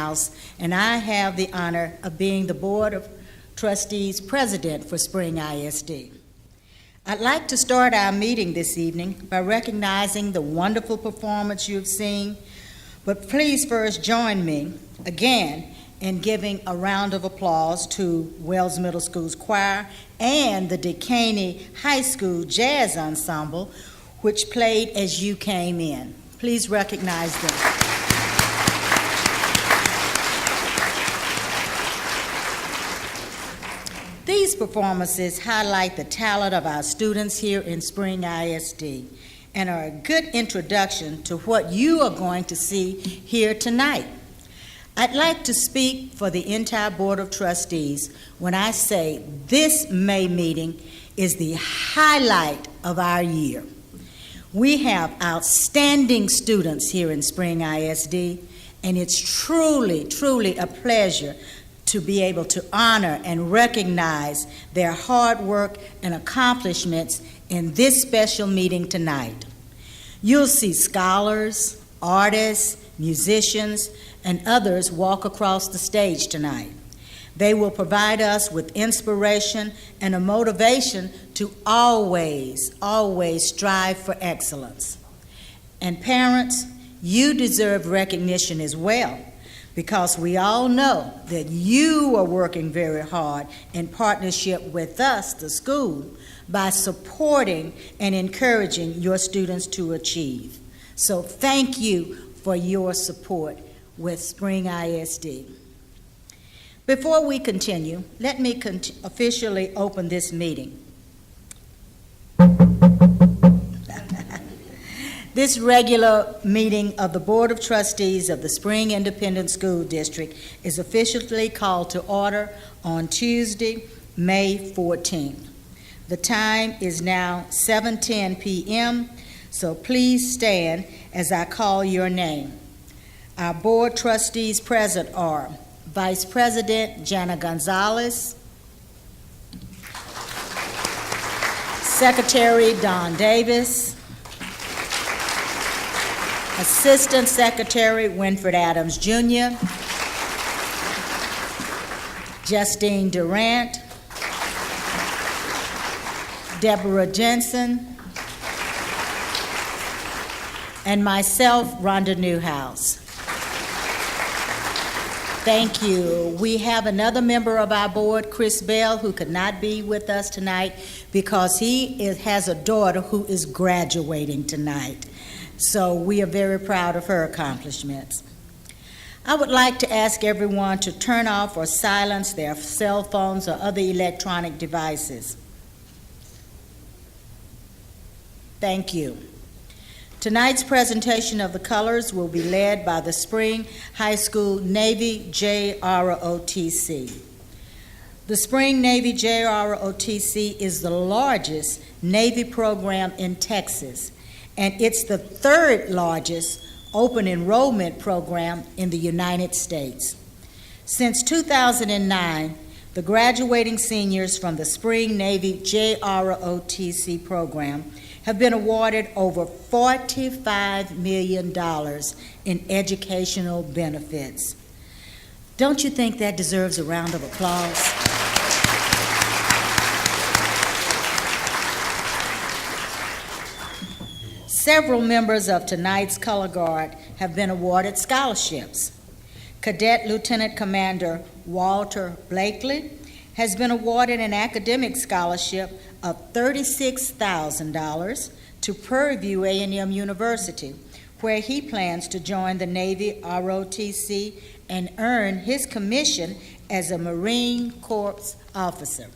Newhouse, and I have the honor of being the Board of Trustees President for Spring ISD. I'd like to start our meeting this evening by recognizing the wonderful performance you've seen, but please first join me again in giving a round of applause to Wells Middle School's choir and the Dekaney High School Jazz Ensemble, which played as you came in. Please recognize them. These performances highlight the talent of our students here in Spring ISD and are a good introduction to what you are going to see here tonight. I'd like to speak for the entire Board of Trustees when I say this May meeting is the highlight of our year. We have outstanding students here in Spring ISD, and it's truly, truly a pleasure to be able to honor and recognize their hard work and accomplishments in this special meeting tonight. You'll see scholars, artists, musicians, and others walk across the stage tonight. They will provide us with inspiration and a motivation to always, always strive for excellence. And parents, you deserve recognition as well, because we all know that you are working very hard in partnership with us, the school, by supporting and encouraging your students to achieve. So thank you for your support with Spring ISD. Before we continue, let me officially open this meeting. This regular meeting of the Board of Trustees of the Spring Independent School District is officially called to order on Tuesday, May 14th. The time is now 7:10 p.m., so please stand as I call your name. Our Board Trustees present are Vice President Jana Gonzalez, Secretary Don Davis, Assistant Secretary Winfred Adams Jr., Justine Durant, Deborah Jensen, and myself, Rhonda Newhouse. Thank you. We have another member of our board, Chris Bell, who could not be with us tonight because he has a daughter who is graduating tonight. So we are very proud of her accomplishments. I would like to ask everyone to turn off or silence their cell phones or other electronic devices. Thank you. Tonight's presentation of the colors will be led by the Spring High School Navy JROTC. The Spring Navy JROTC is the largest Navy program in Texas, and it's the third largest open enrollment program in the United States. Since 2009, the graduating seniors from the Spring Navy JROTC program have been awarded over $45 million in educational benefits. Don't you think that deserves a round of applause? Several members of tonight's Color Guard have been awarded scholarships. Cadet Lieutenant Commander Walter Blakely has been awarded an academic scholarship of $36,000 to Prairie View A&M University, where he plans to join the Navy ROTC and earn his commission as a Marine Corps officer.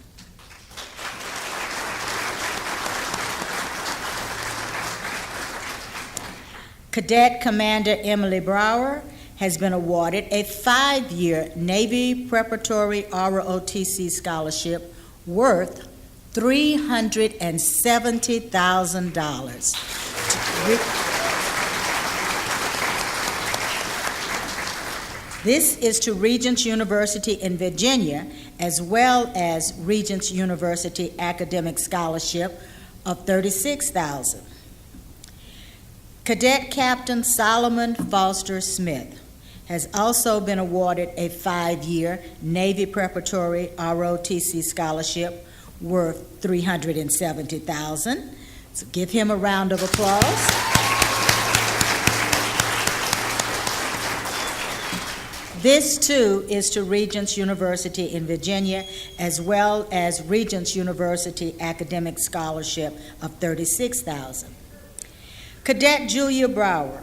Cadet Commander Emily Brower has been awarded a 5-year Navy Preparatory ROTC scholarship worth $370,000. This is to Regents University in Virginia, as well as Regents University Academic Scholarship of $36,000. Cadet Captain Solomon Foster Smith has also been awarded a 5-year Navy Preparatory ROTC scholarship worth $370,000. So give him a round of applause. This, too, is to Regents University in Virginia, as well as Regents University Academic Scholarship of $36,000. Cadet Julia Brower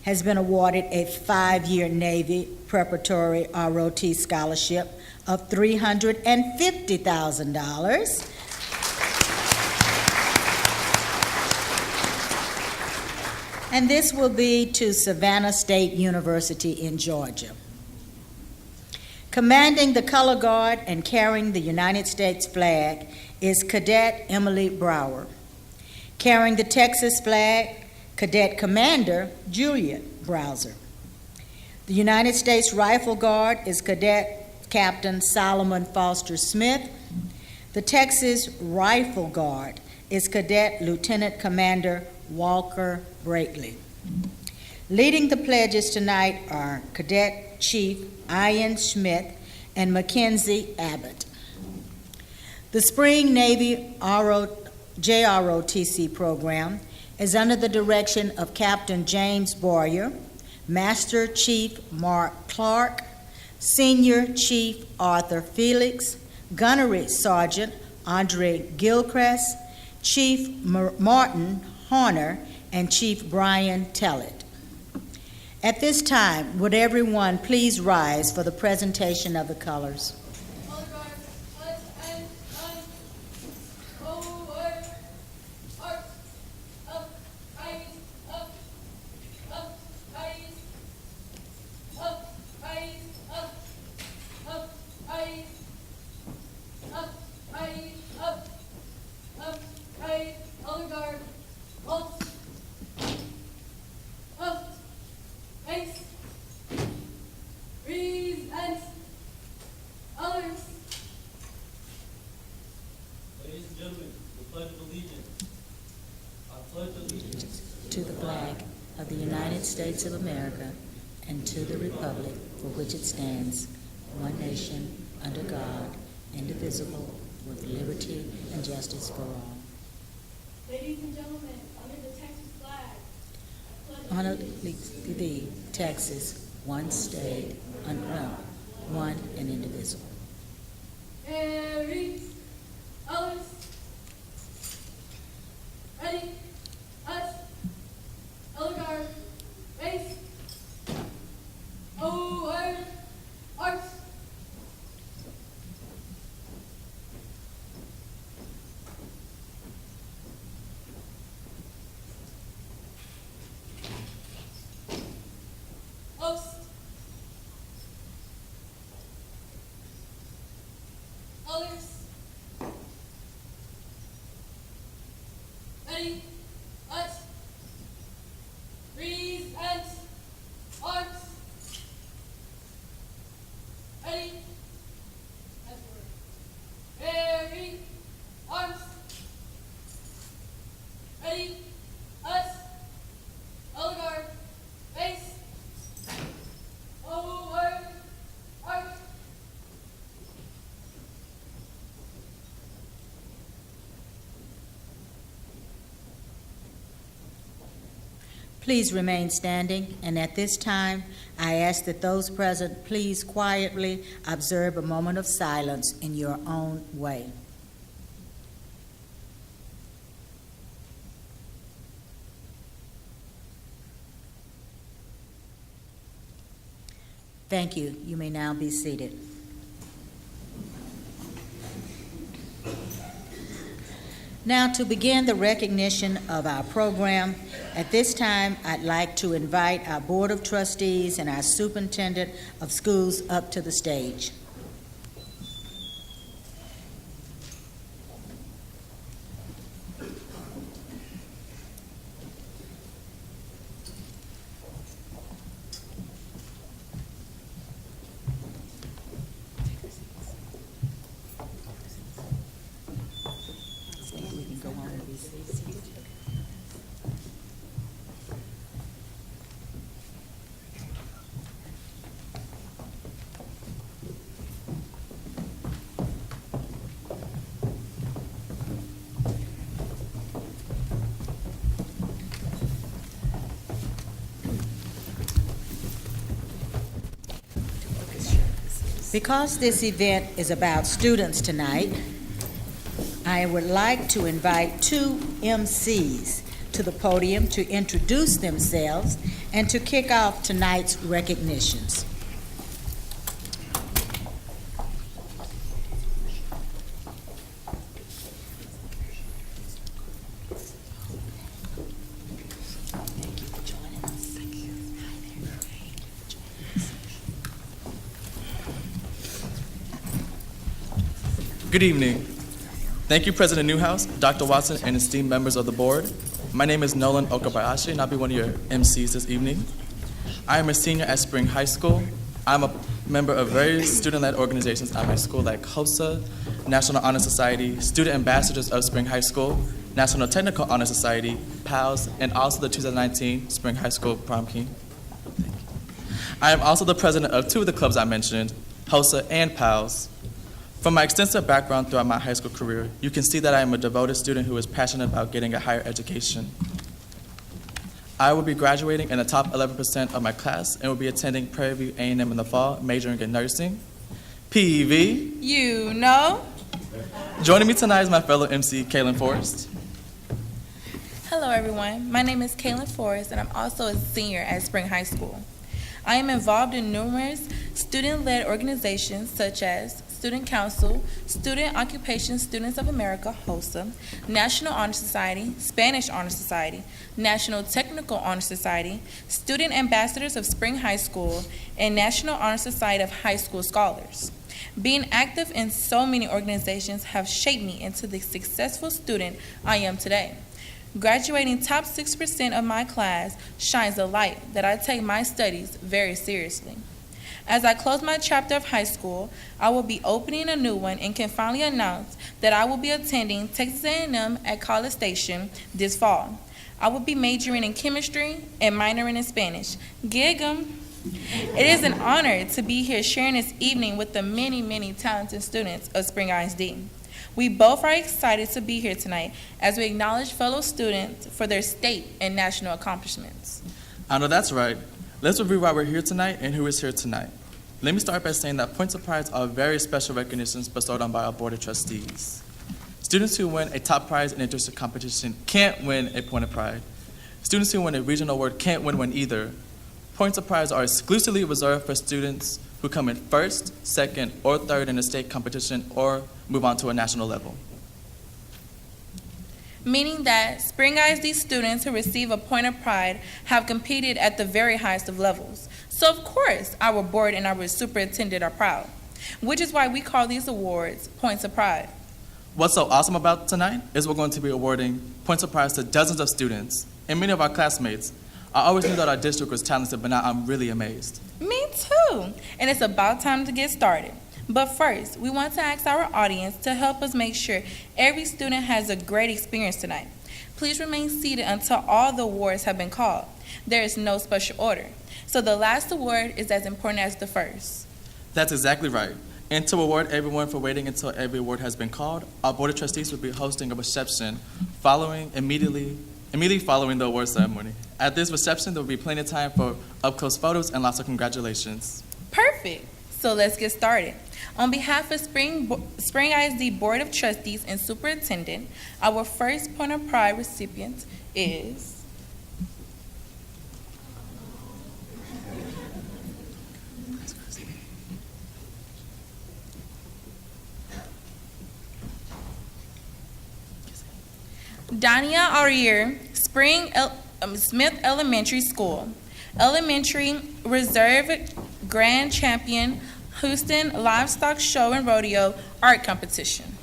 has been awarded a 5-year Navy Preparatory ROT Scholarship of $350,000. And this will be to Savannah State University in Georgia. Commanding the color guard and carrying the United States flag is Cadet Emily Brower. Carrying the Texas flag, Cadet Commander Juliet Browser. The United States Rifle Guard is Cadet Captain Solomon Foster Smith. The Texas Rifle Guard is Cadet Lieutenant Commander Walker Brakely. Leading the pledges tonight are Cadet Chief Ian Smith and Mackenzie Abbott. The Spring Navy JROTC program is under the direction of Captain James Boyer, Master Chief Mark Clark, Senior Chief Arthur Felix, Gunnery Sergeant Andre Gilchrist, Chief Martin Horner, and Chief Brian Tellett. At this time, would everyone please rise for the presentation of the colors? To the flag of the United States of America and to the republic for which it stands, one nation, under God, indivisible, with liberty and justice for all. Ladies and gentlemen, under the Texas flag, Honor thee, Texas, one state, one and indivisible. Aries, others, ready, us, Elgar, base, over, arts. Host. Others. Ready, us, breeze and arms. Ready, as word. Very, arms. Ready, us, Elgar, base. Over, arc. Please remain standing, and at this time, I ask that those present please quietly observe a moment of silence in your own way. Thank you. You may now be seated. Now, to begin the recognition of our program, at this time, I'd like to invite our Board of Trustees and our Superintendent of Schools up to the stage. We can go on and be seated. Because this event is about students tonight, I would like to invite two MCs to the podium to introduce themselves and to kick off tonight's recognitions. Good evening. Thank you, President Newhouse, Dr. Watson, and esteemed members of the board. My name is Nolan Okabayashi, and I'll be one of your MCs this evening. I am a senior at Spring High School. I'm a member of various student-led organizations at my school like HOSA, National Honor Society, Student Ambassadors of Spring High School, National Technical Honor Society, PALS, and also the 2019 Spring High School Prom King. I am also the president of two of the clubs I mentioned, HOSA and PALS. From my extensive background throughout my high school career, you can see that I am a devoted student who is passionate about getting a higher education. I will be graduating in the top 11% of my class and will be attending Prairie View A&M in the fall, majoring in nursing. PEV. You know. Joining me tonight is my fellow MC, Kaylin Forrest. Hello, everyone. My name is Kaylin Forrest, and I'm also a senior at Spring High School. I am involved in numerous student-led organizations such as Student Council, Student Occupation Students of America, HOSA, National Honor Society, Spanish Honor Society, National Technical Honor Society, Student Ambassadors of Spring High School, and National Honor Society of High School Scholars. Being active in so many organizations have shaped me into the successful student I am today. Graduating top 6% of my class shines a light that I take my studies very seriously. As I close my chapter of high school, I will be opening a new one and can finally announce that I will be attending Texas A&M at College Station this fall. I will be majoring in chemistry and minoring in Spanish. Gig 'em. It is an honor to be here sharing this evening with the many, many talented students of Spring ISD. We both are excited to be here tonight as we acknowledge fellow students for their state and national accomplishments. I know that's right. Let's review why we're here tonight and who is here tonight. Let me start by saying that points of pride are very special recognitions bestowed on by our Board of Trustees. Students who win a top prize in a district competition can't win a point of pride. Students who win a regional award can't win one either. Points of pride are exclusively reserved for students who come in first, second, or third in a state competition or move on to a national level. Meaning that Spring ISD students who receive a point of pride have competed at the very highest of levels. So of course, our board and our superintendent are proud, which is why we call these awards points of pride. What's so awesome about tonight is we're going to be awarding points of pride to dozens of students and many of our classmates. I always knew that our district was talented, but now I'm really amazed. Me too. And it's about time to get started. But first, we want to ask our audience to help us make sure every student has a great experience tonight. Please remain seated until all the awards have been called. There is no special order. So the last award is as important as the first. That's exactly right. And to reward everyone for waiting until every award has been called, our Board of Trustees will be hosting a reception immediately following the award ceremony. At this reception, there will be plenty of time for up-close photos and lots of congratulations. Perfect. So let's get started. On behalf of Spring ISD Board of Trustees and Superintendent, our first point of pride recipient is Dania Arier, Smith Elementary School, Elementary Reserve Grand Champion, Houston Livestock Show and Rodeo Art Competition.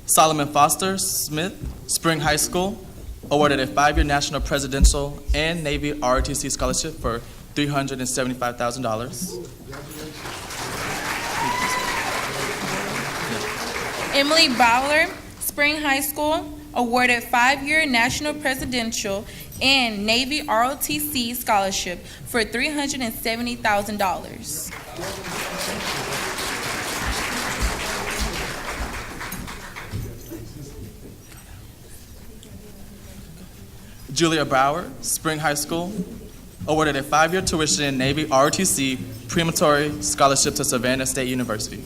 Solomon Foster Smith, Spring High School, awarded a 5-year National Presidential and Navy ROTC scholarship for $375,000. Emily Bowler, Spring High School, awarded 5-year National Presidential and Navy ROTC scholarship for $370,000. Julia Brower, Spring High School, awarded a 5-year tuition in Navy ROTC preparatory scholarship to Savannah State University.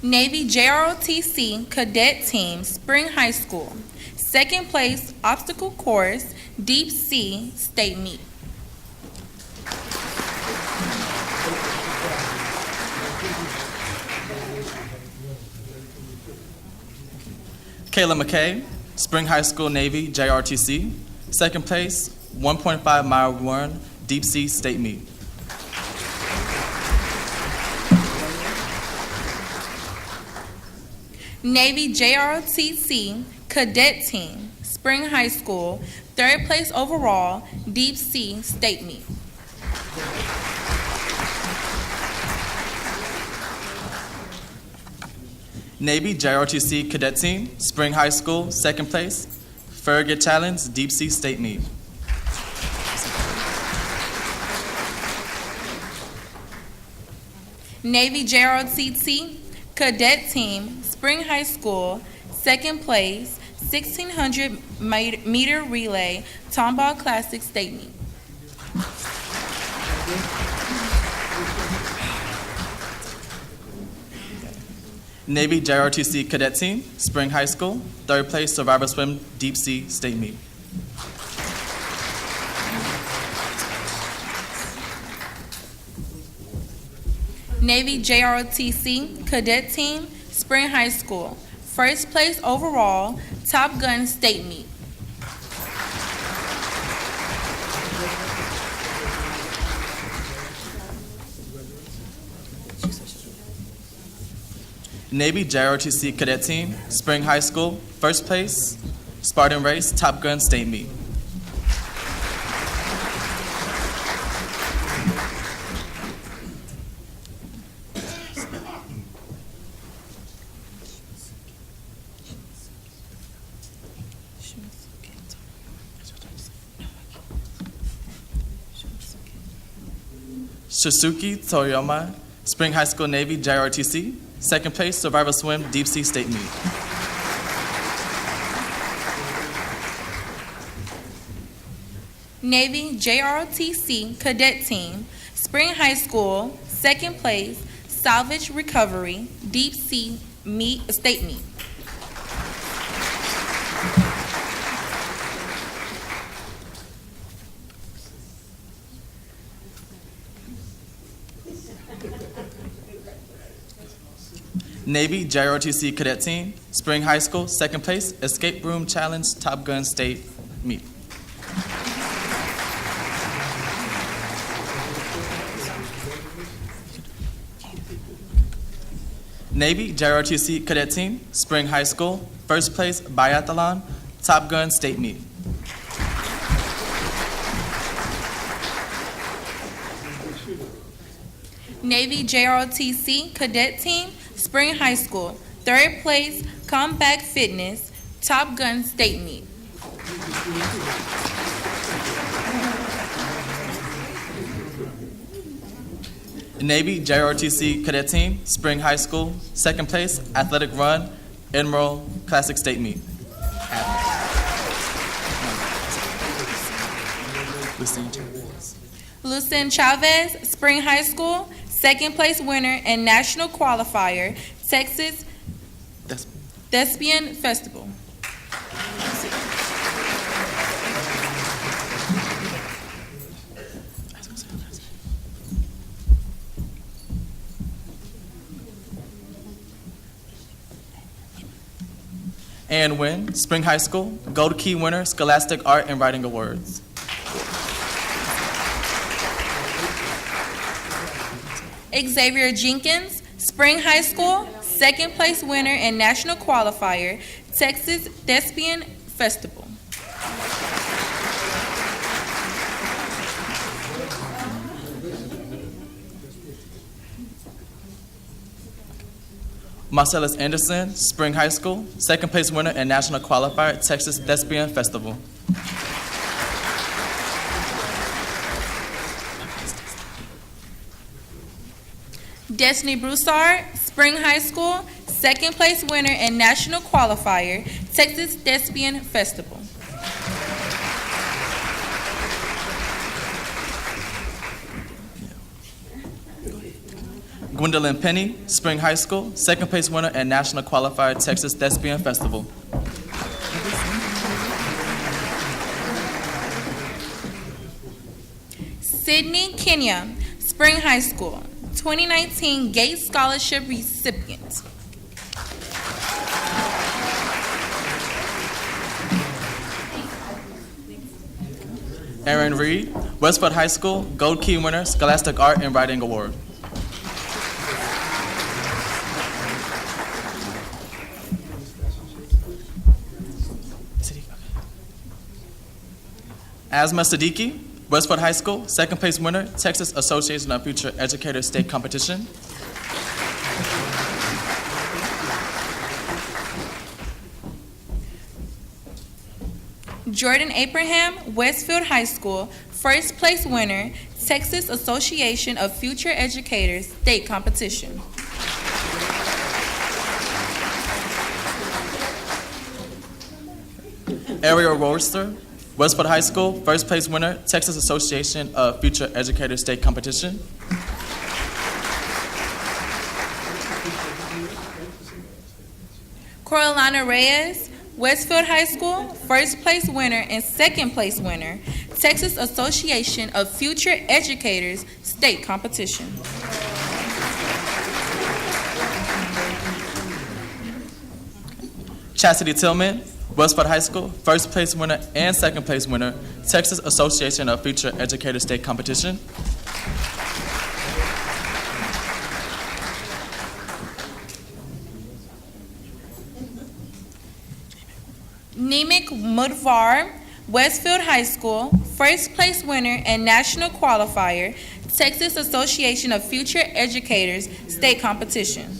Navy JROTC Cadet Team, Spring High School. Second place, Obstacle Course, Deep Sea State Meet. Kayla McKay, Spring High School Navy JRTC. Second place, 1.5 mile run, Deep Sea State Meet. Navy JROTC Cadet Team, Spring High School, third place overall, Deep Sea State Meet. Navy JRTC Cadet Team, Spring High School, second place, Farragut Challenge, Deep Sea State Meet. Navy JROTC Cadet Team, Spring High School, second place, 1600 meter relay, Tomball Classic State Meet. Navy JRTC Cadet Team, Spring High School, third place, Survivor Swim, Deep Sea State Meet. Navy JROTC Cadet Team, Spring High School, first place overall, Top Gun State Meet. Navy JROTC Cadet Team, Spring High School, first place, Spartan Race, Top Gun State Meet. Shisuke Toyama, Spring High School Navy JRTC, second place, Survivor Swim, Deep Sea State Meet. Navy JROTC Cadet Team, Spring High School, second place, Salvage Recovery, Deep Sea State Meet. Navy JROTC Cadet Team, Spring High School, second place, Escape Room Challenge, Top Gun State Meet. Navy JROTC Cadet Team, Spring High School, first place, Biathlon, Top Gun State Meet. Navy JROTC Cadet Team, Spring High School, third place, Combat Fitness, Top Gun State Meet. Navy JROTC Cadet Team, Spring High School, second place, Athletic Run, Emerald Classic State Meet. Lucien Chavez, Spring High School, second place winner and national qualifier, Texas Thespian Festival. And win, Spring High School, Gold Key winner, Scholastic Art and Writing Awards. Xavier Jenkins, Spring High School, second place winner and national qualifier, Texas Thespian Festival. Marcellus Anderson, Spring High School, second place winner and national qualifier, Texas Thespian Festival. Destiny Broussard, Spring High School, second place winner and national qualifier, Texas Thespian Festival. Gwendolyn Penny, Spring High School, second place winner and national qualifier, Texas Thespian Festival. Sydney Kenya, Spring High School, 2019 Gates Scholarship recipient. Aaron Reed, Westwood High School, Gold Key winner, Scholastic Art and Writing Award. Asma Siddiqui, Westwood High School, second place winner, Texas Association of Future Educators State Competition. Jordan Abraham, Westfield High School, first place winner, Texas Association of Future Educators State Competition. Ariel Roadster, Westwood High School, first place winner, Texas Association of Future Educators State Competition. Coralina Reyes, Westfield High School, first place winner and second place winner, Texas Association of Future Educators State Competition. Chastity Tillman, Westwood High School, first place winner and second place winner, Texas Association of Future Educators State Competition. Nemik Mudvar, Westfield High School, first place winner and national qualifier, Texas Association of Future Educators State Competition.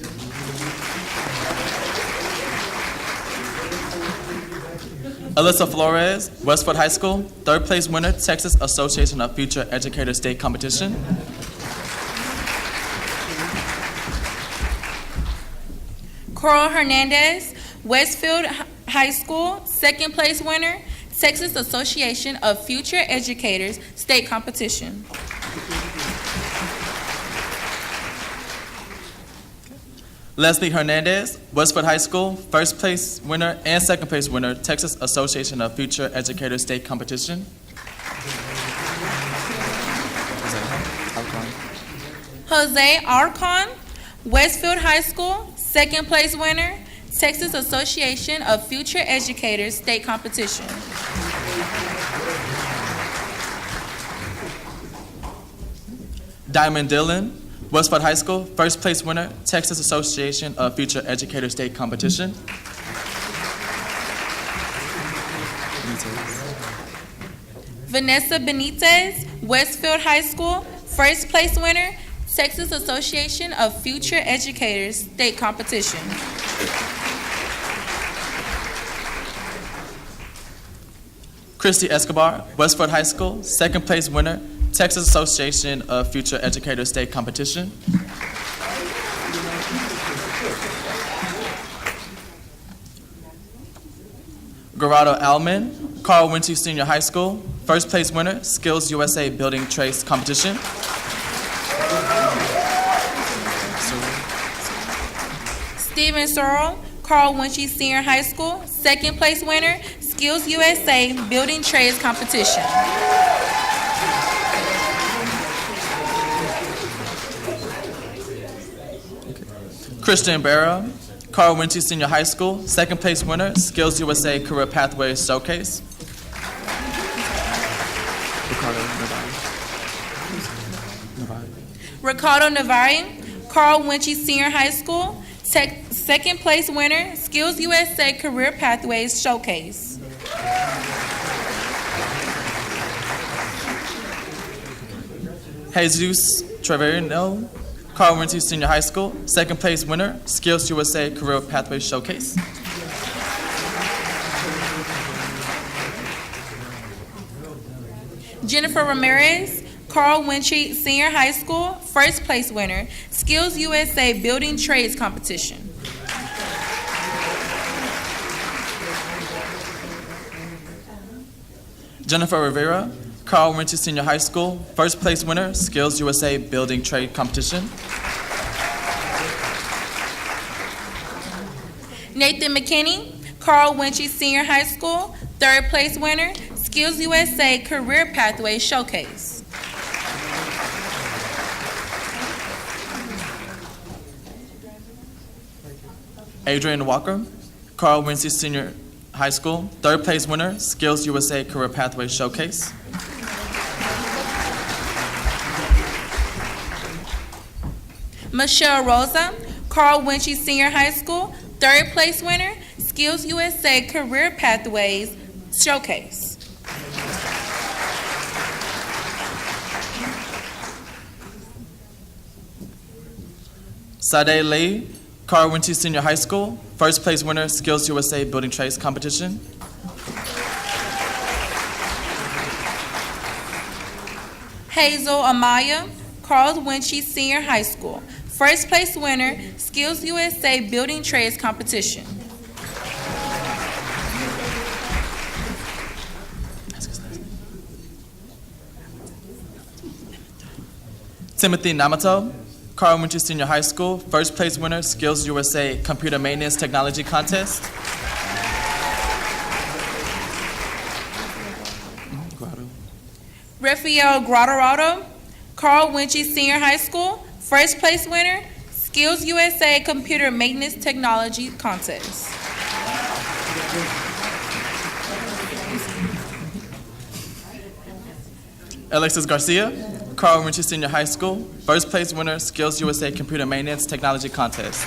Alyssa Flores, Westwood High School, third place winner, Texas Association of Future Educators State Competition. Coral Hernandez, Westfield High School, second place winner, Texas Association of Future Educators State Competition. Leslie Hernandez, Westwood High School, first place winner and second place winner, Texas Association of Future Educators State Competition. Jose Arcon, Westfield High School, second place winner, Texas Association of Future Educators State Competition. Diamond Dillon, Westwood High School, first place winner, Texas Association of Future Educators State Competition. Vanessa Benitez, Westfield High School, first place winner, Texas Association of Future Educators State Competition. Christy Escobar, Westwood High School, second place winner, Texas Association of Future Educators State Competition. Gerardo Alman, Carl Winchie Senior High School, first place winner, Skills USA Building Trades Competition. Stephen Searle, Carl Winchie Senior High School, second place winner, Skills USA Building Trades Competition. Christian Barra, Carl Winchie Senior High School, second place winner, Skills USA Career Pathways Showcase. Ricardo Navari, Carl Winchie Senior High School, second place winner, Skills USA Career Pathways Showcase. Jesus Treverino, Carl Winchie Senior High School, second place winner, Skills USA Career Pathways Showcase. Jennifer Ramirez, Carl Winchie Senior High School, first place winner, Skills USA Building Trades Competition. Jennifer Rivera, Carl Winchie Senior High School, first place winner, Skills USA Building Trade Competition. Nathan McKinney, Carl Winchie Senior High School, third place winner, Skills USA Career Pathway Showcase. Adrian Walker, Carl Winchie Senior High School, third place winner, Skills USA Career Pathway Showcase. Michelle Rosa, Carl Winchie Senior High School, third place winner, Skills USA Career Pathways Showcase. Sade Lee, Carl Winchie Senior High School, first place winner, Skills USA Building Trades Competition. Hazel Amaya, Carl Winchie Senior High School, first place winner, Skills USA Building Trades Competition. Timothy Namato, Carl Winchie Senior High School, first place winner, Skills USA Computer Maintenance Technology Contest. Rafael Grotterado, Carl Winchie Senior High School, first place winner, Skills USA Computer Maintenance Technology Contest. Alexis Garcia, Carl Winchie Senior High School, first place winner, Skills USA Computer Maintenance Technology Contest.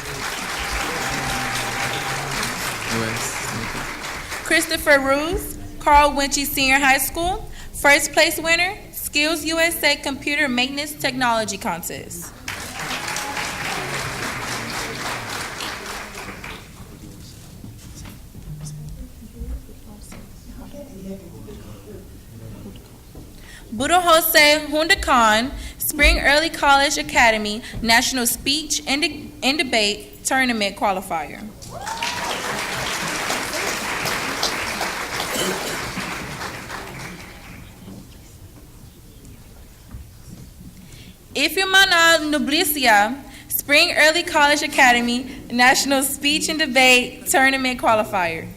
Christopher Ruse, Carl Winchie Senior High School, first place winner, Skills USA Computer Maintenance Technology Contest. Buddha Jose Hundakan, Spring Early College Academy National Speech and Debate Tournament Qualifier. Ifeomana Nublicia, Spring Early College Academy National Speech and Debate Tournament Qualifier.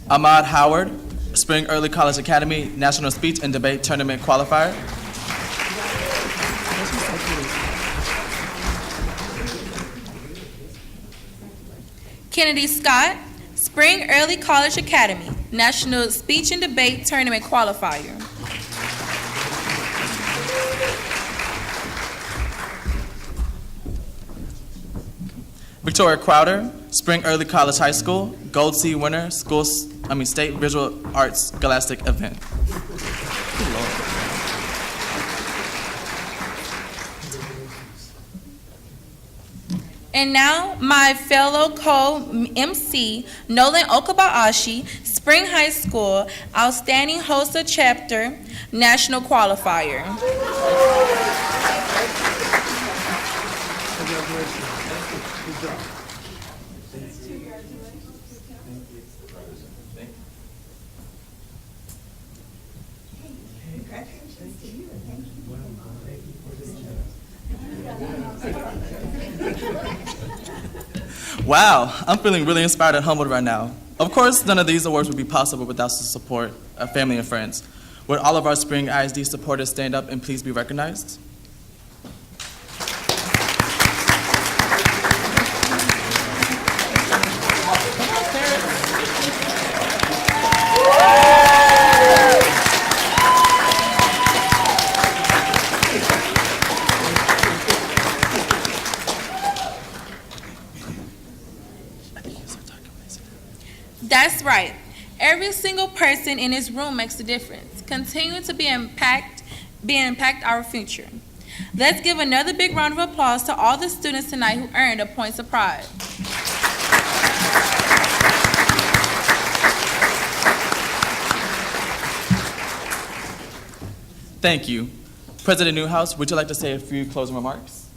Ahmad Howard, Spring Early College Academy National Speech and Debate Tournament Qualifier. Kennedy Scott, Spring Early College Academy National Speech and Debate Tournament Qualifier. Victoria Crowder, Spring Early College High School, Gold C winner, State Visual Arts Scholastic Event. And now, my fellow co-MC, Nolan Okabayashi, Spring High School, Outstanding HOSA Chapter, National Qualifier. Wow, I'm feeling really inspired and humbled right now. Of course, none of these awards would be possible without the support of family and friends. Would all of our Spring ISD supporters stand up and please be recognized? That's right. Every single person in this room makes a difference. Continue to impact our future. Let's give another big round of applause to all the students tonight who earned a point of pride. Thank you. President Newhouse, would you like to say a few closing remarks?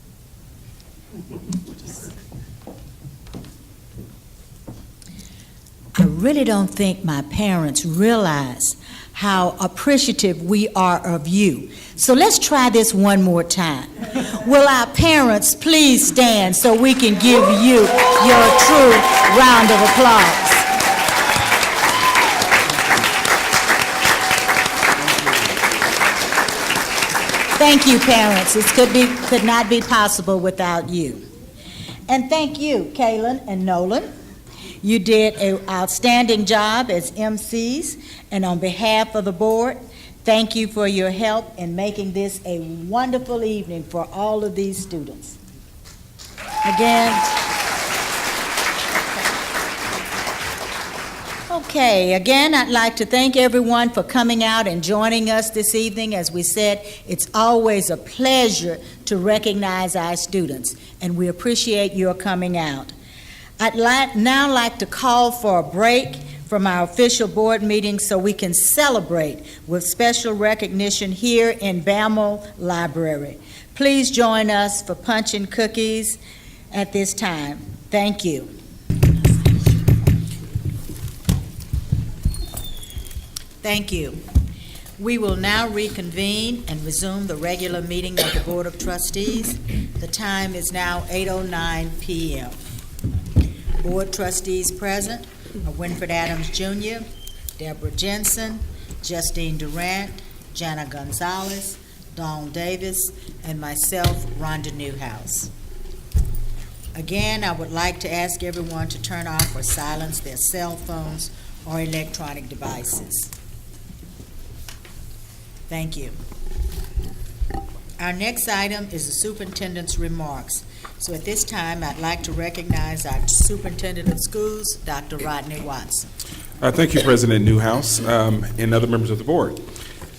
I really don't think my parents realize how appreciative we are of you. So let's try this one more time. Will our parents please stand so we can give you your true round of applause? Thank you, parents. This could not be possible without you. And thank you, Kaylin and Nolan. You did an outstanding job as MCs, and on behalf of the board, thank you for your help in making this a wonderful evening for all of these students. Again, I'd like to thank everyone for coming out and joining us this evening. As we said, it's always a pleasure to recognize our students, and we appreciate your coming out. I'd now like to call for a break from our official board meeting so we can celebrate with special recognition here in Bammel Library. Please join us for punch and cookies at this time. Thank you. Thank you. We will now reconvene and resume the regular meeting of the Board of Trustees. The time is now 8:09 p.m. Board trustees present are Winfred Adams Jr., Deborah Jensen, Justine Durant, Jana Gonzalez, Dawn Davis, and myself, Rhonda Newhouse. Again, I would like to ask everyone to turn off or silence their cell phones or electronic devices. Thank you. Our next item is the superintendent's remarks. So at this time, I'd like to recognize our superintendent of schools, Dr. Rodney Watson. Thank you, President Newhouse, and other members of the board.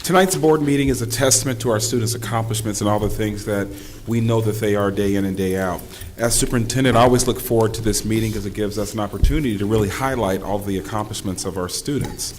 Tonight's board meeting is a testament to our students' accomplishments and all the things that we know that they are day in and day out. As superintendent, I always look forward to this meeting because it gives us an opportunity to really highlight all the accomplishments of our students.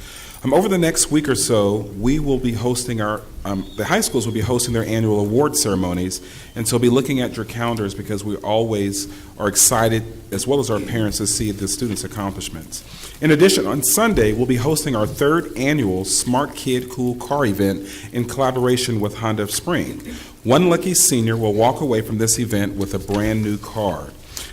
Over the next week or so, we will be hosting the high schools will be hosting their annual award ceremonies, and so be looking at your calendars because we always are excited, as well as our parents, to see the students' accomplishments. In addition, on Sunday, we'll be hosting our third annual Smart Kid Cool Car event in collaboration with Honda of Spring. One lucky senior will walk away from this event with a brand new car.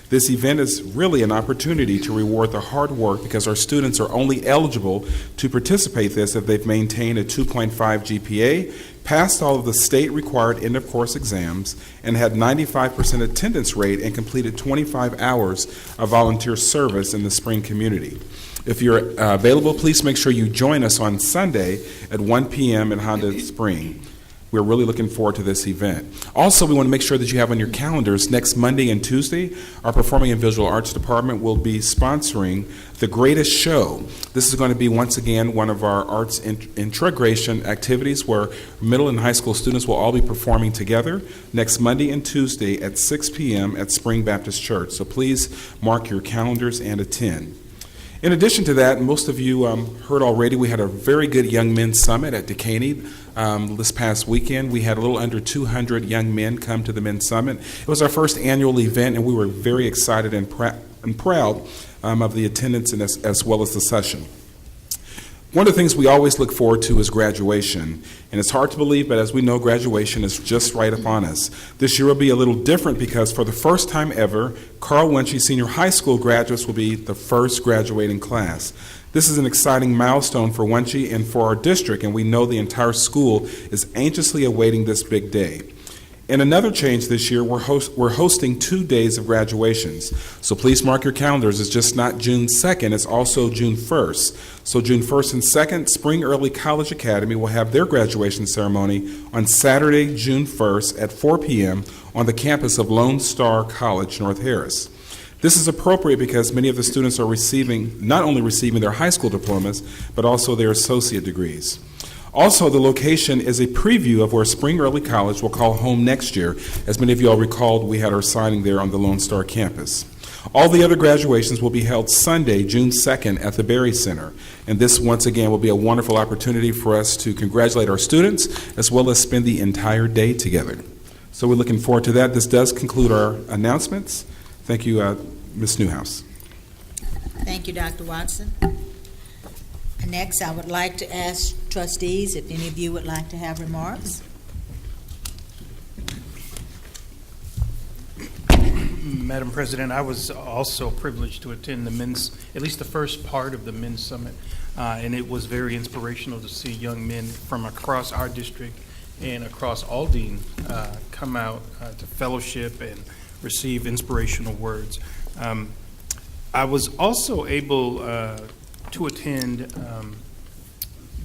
This event is really an opportunity to reward the hard work because our students are only eligible to participate in this if they've maintained a 2.5 GPA, passed all of the state-required end-of-course exams, and had 95% attendance rate and completed 25 hours of volunteer service in the Spring community. If you're available, please make sure you join us on Sunday at 1 p.m. in Honda Spring. We're really looking forward to this event. Also, we want to make sure that you have on your calendars next Monday and Tuesday, our Performing and Visual Arts Department will be sponsoring The Greatest Show. This is going to be, once again, one of our arts integration activities where middle and high school students will all be performing together next Monday and Tuesday at 6 p.m. at Spring Baptist Church. So please mark your calendars and attend. In addition to that, most of you heard already, we had a very good Young Men's Summit at Decaney this past weekend. We had a little under 200 young men come to the Men's Summit. It was our first annual event, and we were very excited and proud of the attendance and as well as the session. One of the things we always look forward to is graduation, and it's hard to believe, but as we know, graduation is just right upon us. This year will be a little different because for the first time ever, Carl Wunschie Senior High School graduates will be the first graduating class. This is an exciting milestone for Wunschie and for our district, and we know the entire school is anxiously awaiting this big day. And another change this year, we're hosting 2 days of graduations. So please mark your calendars. It's just not June 2nd, it's also June 1st. So June 1st and 2nd, Spring Early College Academy will have their graduation ceremony on Saturday, June 1st at 4 p.m. on the campus of Lone Star College, North Harris. This is appropriate because many of the students are not only receiving their high school diplomas, but also their associate degrees. Also, the location is a preview of where Spring Early College will call home next year. As many of you all recalled, we had our signing there on the Lone Star campus. All the other graduations will be held Sunday, June 2nd at the Berry Center. And this, once again, will be a wonderful opportunity for us to congratulate our students as well as spend the entire day together. So we're looking forward to that. This does conclude our announcements. Thank you, Ms. Newhouse. Thank you, Dr. Watson. Next, I would like to ask trustees if any of you would like to have remarks. Madam President, I was also privileged to attend the men's, at least the first part of the men's summit, and it was very inspirational to see young men from across our district and across Aldine come out to fellowship and receive inspirational words. I was also able to attend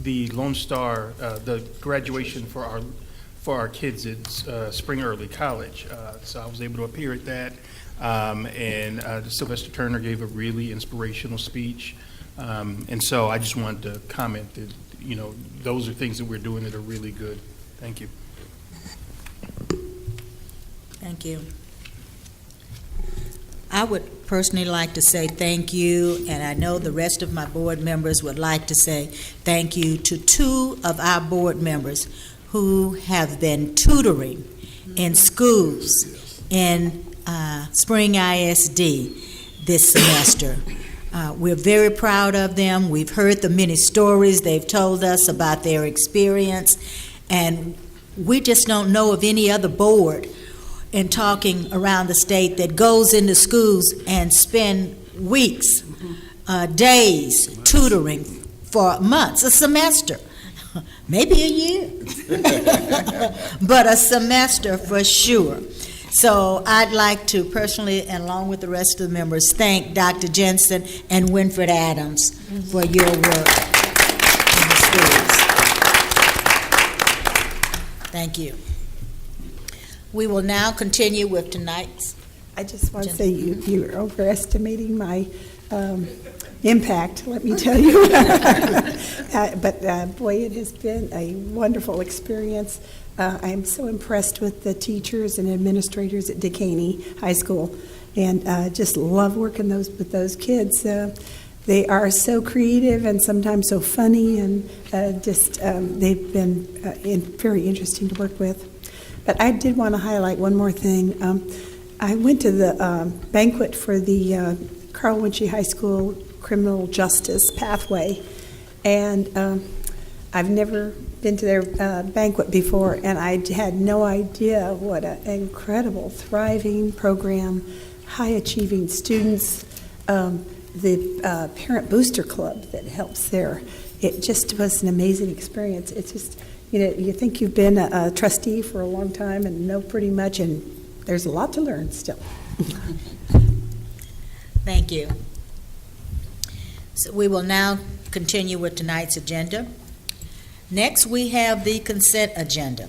the Lone Star, the graduation for our kids at Spring Early College. So I was able to appear at that. And Sylvester Turner gave a really inspirational speech. And so I just wanted to comment that, you know, those are things that we're doing that are really good. Thank you. Thank you. I would personally like to say thank you, and I know the rest of my board members would like to say thank you to two of our board members who have been tutoring in schools in Spring ISD this semester. We're very proud of them. We've heard the many stories they've told us about their experience, and we just don't know of any other board in talking around the state that goes into schools and spend weeks, days tutoring for months, a semester, maybe a year, but a semester for sure. So I'd like to personally, and along with the rest of the members, thank Dr. Jensen and Winfred Adams for your work in the schools. Thank you. We will now continue with tonight's. I just want to say you're overestimating my impact, let me tell you. But boy, it has been a wonderful experience. I am so impressed with the teachers and administrators at Dekaney High School, and just love working with those kids. They are so creative and sometimes so funny, and they've been very interesting to work with. But I did want to highlight one more thing. I went to the banquet for the Carl Winchie High School Criminal Justice Pathway, and I've never been to their banquet before, and I had no idea what an incredible, thriving program, high-achieving students, the Parent Booster Club that helps there. It just was an amazing experience. It's just, you know, you think you've been a trustee for a long time and know pretty much, and there's a lot to learn still. Thank you. So we will now continue with tonight's agenda. Next, we have the consent agenda.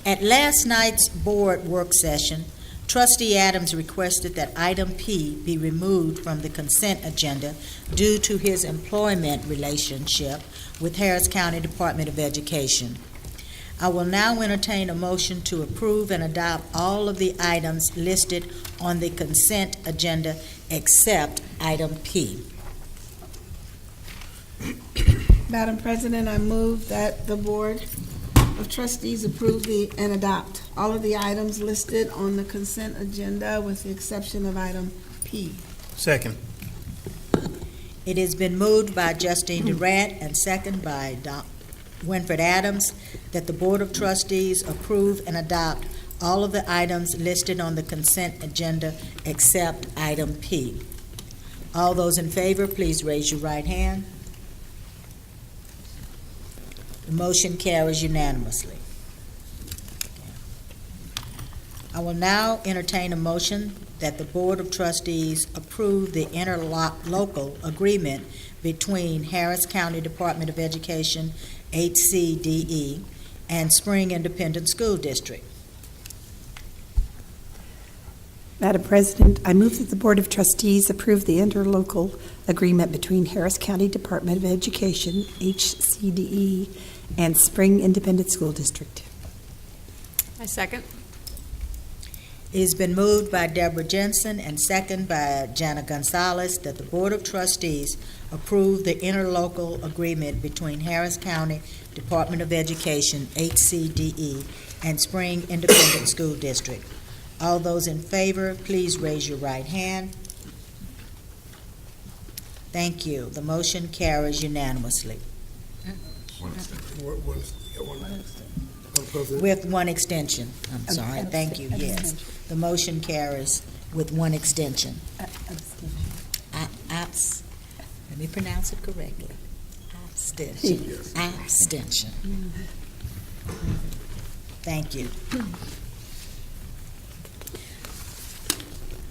At last night's board work session, Trustee Adams requested that item P be removed from the consent agenda due to his employment relationship with Harris County Department of Education. I will now entertain a motion to approve and adopt all of the items listed on the consent agenda except item P. Madam President, I move that the Board of Trustees approve and adopt all of the items listed on the consent agenda with the exception of item P. Second. It has been moved by Justine Durant and second by Winfred Adams that the Board of Trustees approve and adopt all of the items listed on the consent agenda except item P. All those in favor, please raise your right hand. The motion carries unanimously. I will now entertain a motion that the Board of Trustees approve the interlocal agreement between Harris County Department of Education, HCDE, and Spring Independent School District. Madam President, I move that the Board of Trustees approve the interlocal agreement between Harris County Department of Education, HCDE, and Spring Independent School District. I second. It's been moved by Deborah Jensen and second by Jana Gonzalez that the Board of Trustees approve the interlocal agreement between Harris County Department of Education, HCDE, and Spring Independent School District. All those in favor, please raise your right hand. Thank you. The motion carries unanimously. With one extension. I'm sorry. Thank you. Yes. The motion carries with one extension. Let me pronounce it correctly. Abstention. Abstention. Thank you.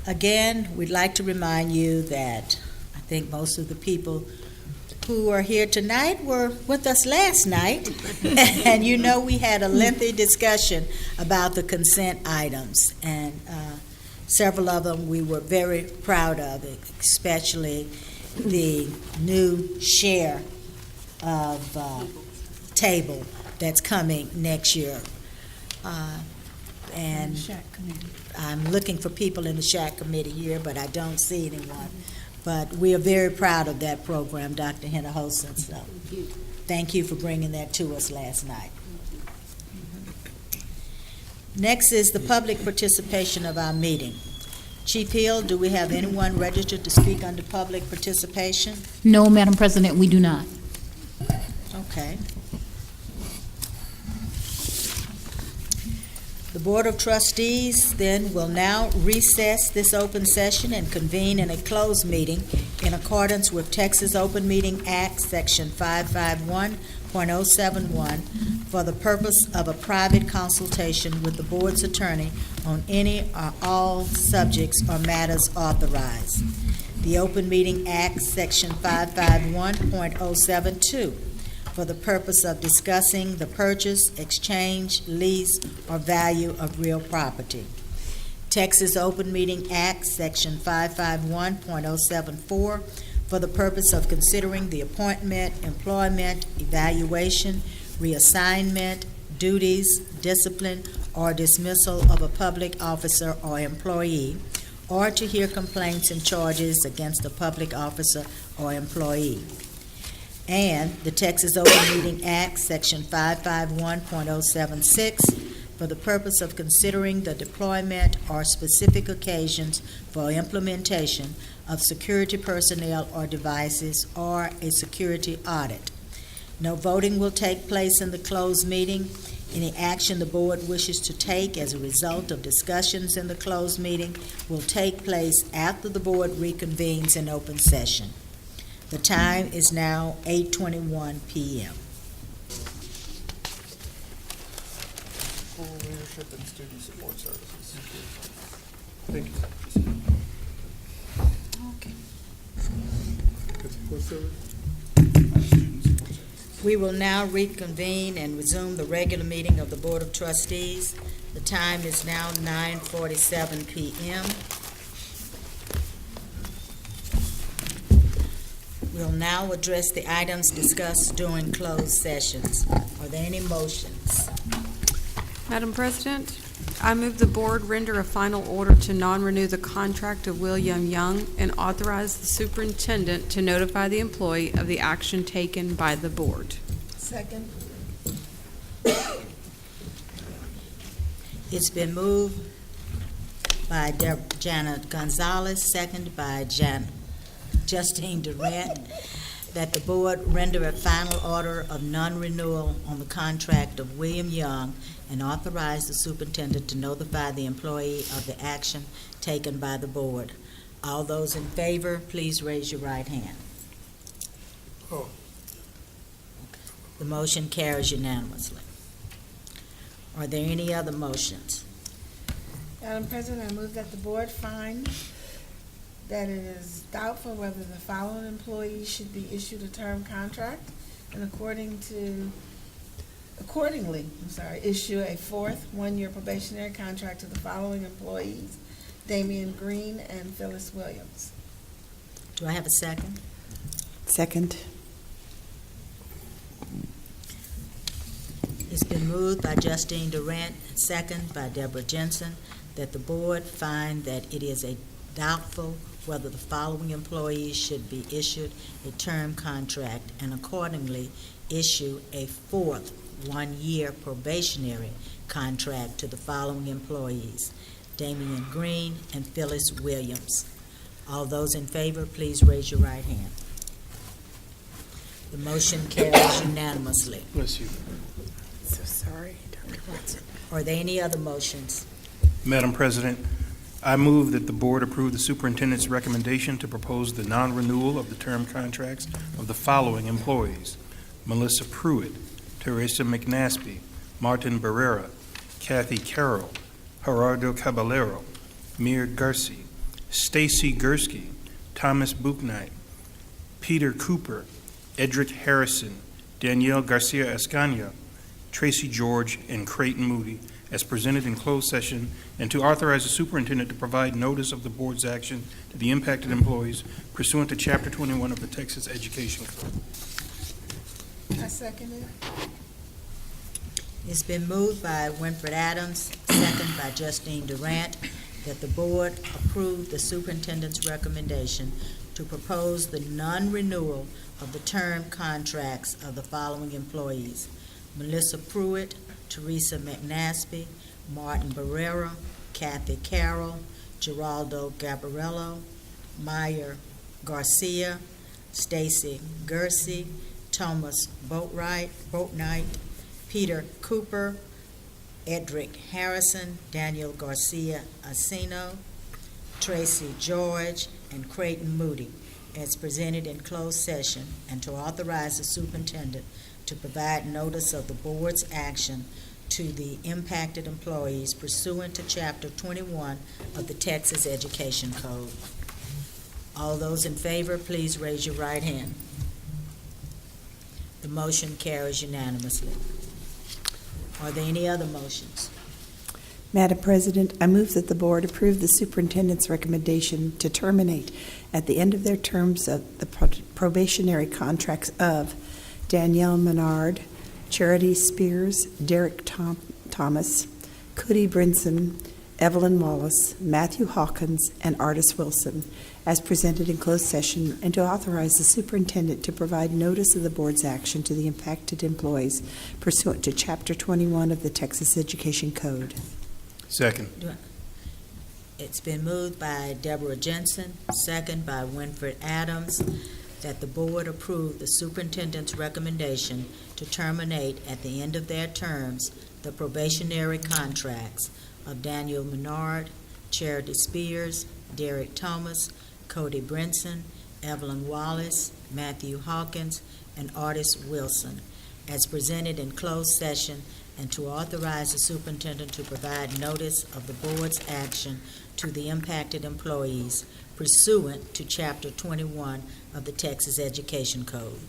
Again, we'd like to remind you that I think most of the people who are here tonight were with us last night, and you know we had a lengthy discussion about the consent items, and several of them we were very proud of, especially the new share of table that's coming next year. And I'm looking for people in the SHAC committee here, but I don't see anyone. But we are very proud of that program, Dr. Henner-Holson. So thank you for bringing that to us last night. Next is the public participation of our meeting. Chief Hill, do we have anyone registered to speak under public participation? No, Madam President, we do not. Okay. The Board of Trustees then will now recess this open session and convene in a closed meeting in accordance with Texas Open Meeting Act, Section 551.071, for the purpose of a private consultation with the board's attorney on any or all subjects or matters authorized. The Open Meeting Act, Section 551.072, for the purpose of discussing the purchase, exchange, lease, or value of real property. Texas Open Meeting Act, Section 551.074, for the purpose of considering the appointment, employment, evaluation, reassignment, duties, discipline, or dismissal of a public officer or employee, or to hear complaints and charges against a public officer or employee. And the Texas Open Meeting Act, Section 551.076, for the purpose of considering the deployment or specific occasions for implementation of security personnel or devices or a security audit. No voting will take place in the closed meeting. Any action the board wishes to take as a result of discussions in the closed meeting will take place after the board reconvenes in open session. The time is now 8:21 p.m. School Leadership and Student Support Services. Thank you. We will now reconvene and resume the regular meeting of the Board of Trustees. The time is now 9:47 p.m. We'll now address the items discussed during closed sessions. Are there any motions? Madam President, I move the board render a final order to non-renew the contract of William Young and authorize the superintendent to notify the employee of the action taken by the board. Second. It's been moved by Jana Gonzalez, seconded by Justine Durant, that the board render a final order of non-renewal on the contract of William Young and authorize the superintendent to notify the employee of the action taken by the board. All those in favor, please raise your right hand. Oh. The motion carries unanimously. Are there any other motions? Madam President, I move that the board find that it is doubtful whether the following employees should be issued a term contract and accordingly, issue a fourth one-year probationary contract to the following employees: Damian Green and Phyllis Williams. Do I have a second? Second. It's been moved by Justine Durant, second by Deborah Jensen, that the board find that it is a doubtful whether the following employees should be issued a term contract and accordingly issue a fourth one-year probationary contract to the following employees: Damian Green and Phyllis Williams. All those in favor, please raise your right hand. The motion carries unanimously. Bless you. So sorry, Dr. Watson. Are there any other motions? Madam President, I move that the board approve the superintendent's recommendation to propose the non-renewal of the term contracts of the following employees: Melissa Pruitt, Teresa McNaspy, Martin Barrera, Kathy Carroll, Gerardo Caballero, Mir Garci, Stacy Gursky, Thomas Buchnight, Peter Cooper, Edric Harrison, Danielle Garcia Escania, Tracy George, and Creighton Moody, as presented in closed session, and to authorize the superintendent to provide notice of the board's action to the impacted employees pursuant to Chapter 21 of the Texas Education Code. I second it. It's been moved by Winfred Adams, second by Justine Durant, that the board approve the superintendent's recommendation to propose the non-renewal of the term contracts of the following employees: Melissa Pruitt, Teresa McNaspy, Martin Barrera, Kathy Carroll, Geraldo Gabarello, Meyer Garcia, Stacy Gursky, Thomas Boatnight, Peter Cooper, Edric Harrison, Daniel Garcia Asino, Tracy George, and Creighton Moody, as presented in closed session, and to authorize the superintendent to provide notice of the board's action to the impacted employees pursuant to Chapter 21 of the Texas Education Code. All those in favor, please raise your right hand. The motion carries unanimously. Are there any other motions? Madam President, I move that the board approve the superintendent's recommendation to terminate at the end of their terms of the probationary contracts of Danielle Menard, Charity Spears, Derek Thomas, Cody Brinson, Evelyn Wallace, Matthew Hawkins, and Artis Wilson, as presented in closed session, and to authorize the superintendent to provide notice of the board's action to the impacted employees pursuant to Chapter 21 of the Texas Education Code. Second. It's been moved by Deborah Jensen, second by Winfred Adams, that the board approve the superintendent's recommendation to terminate at the end of their terms the probationary contracts of Daniel Menard, Charity Spears, Derek Thomas, Cody Brinson, Evelyn Wallace, Matthew Hawkins, and Artis Wilson, as presented in closed session, and to authorize the superintendent to provide notice of the board's action to the impacted employees pursuant to Chapter 21 of the Texas Education Code.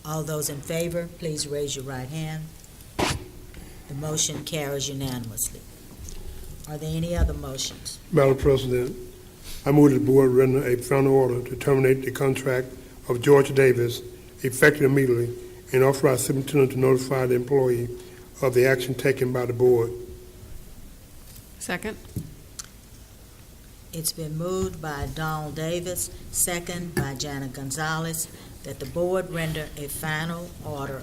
All those in favor, please raise your right hand. The motion carries unanimously. Are there any other motions? Madam President, I move that the board render a final order to terminate the contract of George Davis effective immediately and authorize the superintendent to notify the employee of the action taken by the board. Second. It's been moved by Donald Davis, second by Jana Gonzalez, that the board render a final order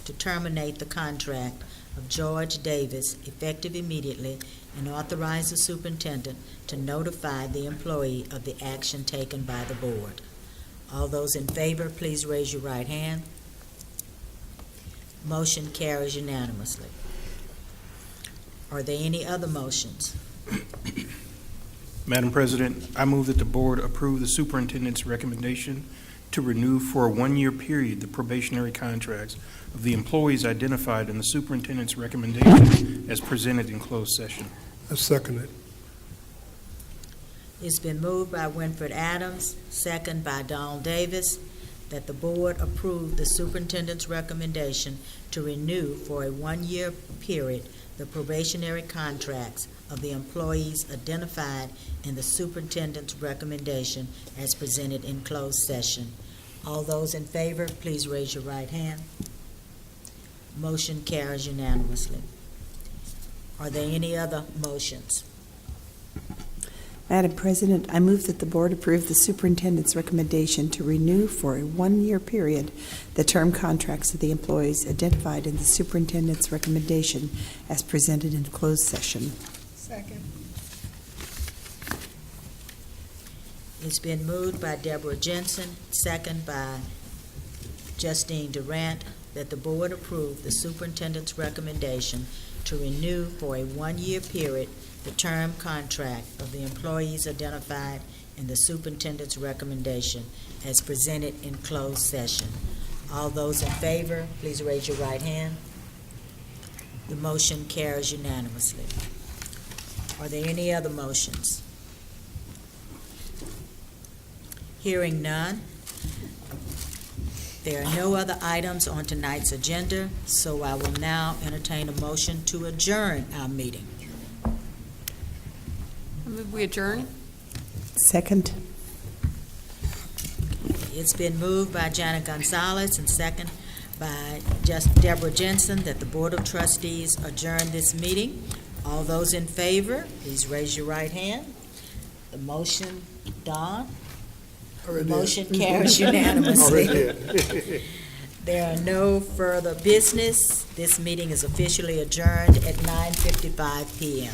to terminate the contract of George Davis effective immediately and authorize the superintendent to notify the employee of the action taken by the board. All those in favor, please raise your right hand. Motion carries unanimously. Are there any other motions? Madam President, I move that the board approve the superintendent's recommendation to renew for a one-year period the probationary contracts of the employees identified in the superintendent's recommendation as presented in closed session. I second it. It's been moved by Winfred Adams, second by Donald Davis, that the board approve the superintendent's recommendation to renew for a one-year period the probationary contracts of the employees identified in the superintendent's recommendation as presented in closed session. All those in favor, please raise your right hand. Motion carries unanimously. Are there any other motions? Madam President, I move that the board approve the superintendent's recommendation to renew for a one-year period the term contracts of the employees identified in the superintendent's recommendation as presented in closed session. Second. It's been moved by Deborah Jensen, second by Justine Durant, that the board approve the superintendent's recommendation to renew for a one-year period the term contract of the employees identified in the superintendent's recommendation as presented in closed session. All those in favor, please raise your right hand. The motion carries unanimously. Are there any other motions? Hearing none. There are no other items on tonight's agenda, so I will now entertain a motion to adjourn our meeting. I move we adjourn. Second. It's been moved by Janet Gonzalez and second by Deborah Jensen that the Board of Trustees adjourn this meeting. All those in favor, please raise your right hand. The motion, Don? The motion carries unanimously. There are no further business. This meeting is officially adjourned at 9:55 p.m.